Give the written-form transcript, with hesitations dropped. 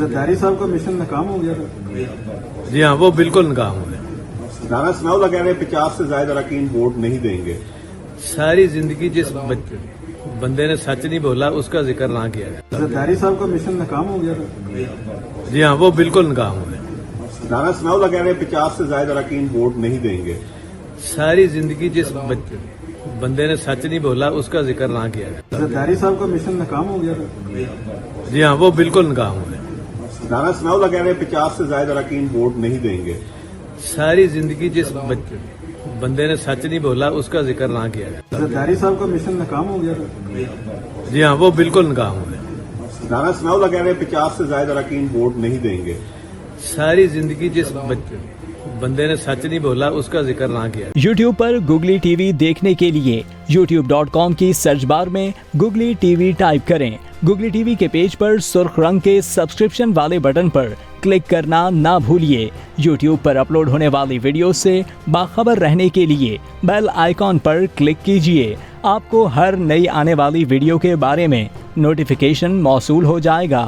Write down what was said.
जरदारी साहब का मिशन नाकाम हो गया था। जी हाँ, वो बिल्कुल नाकाम हुए। राना सनाउल्लाह कह रहे हैं 50 से ज्यादा अरकान वोट नहीं देंगे। सारी जिंदगी जिस बंदे ने सच नहीं बोला उसका जिक्र ना किया जाए। जरदारी साहब का मिशन नाकाम हो गया था। जी हाँ, वो बिल्कुल नाकाम हुए। राना सनाउल्लाह कह रहे हैं 50 से ज्यादा अरकान वोट नहीं देंगे। सारी जिंदगी जिस बंदे ने सच नहीं बोला उसका जिक्र ना किया जाए। जरदारी साहब का मिशन नाकाम हो गया था। जी हाँ, वो बिल्कुल नाकाम हुए। राना सनाउल्लाह कह रहे हैं 50 से ज्यादा अरकान वोट नहीं देंगे। सारी जिंदगी जिस बंदे ने सच नहीं बोला उसका जिक्र ना किया जाए। जरदारी साहब का मिशन नाकाम हो गया था। जी हाँ, वो बिल्कुल नाकाम हुए। राना सनाउल्लाह कह रहे हैं 50 से ज्यादा अरकान वोट नहीं देंगे। सारी जिंदगी जिस बंदे ने सच नहीं बोला उसका जिक्र ना किया। YouTube पर Google TV देखने के लिए youtube.com की सर्च बार में Google TV टाइप करें। Google TV के पेज पर सुर्ख रंग के सब्सक्रिप्शन वाले बटन पर क्लिक करना ना भूलिए। YouTube पर अपलोड होने वाली वीडियो से बाखबर रहने के लिए बेल आइकॉन पर क्लिक कीजिए। आपको हर नई आने वाली वीडियो के बारे में नोटिफिकेशन मौसूल हो जाएगा।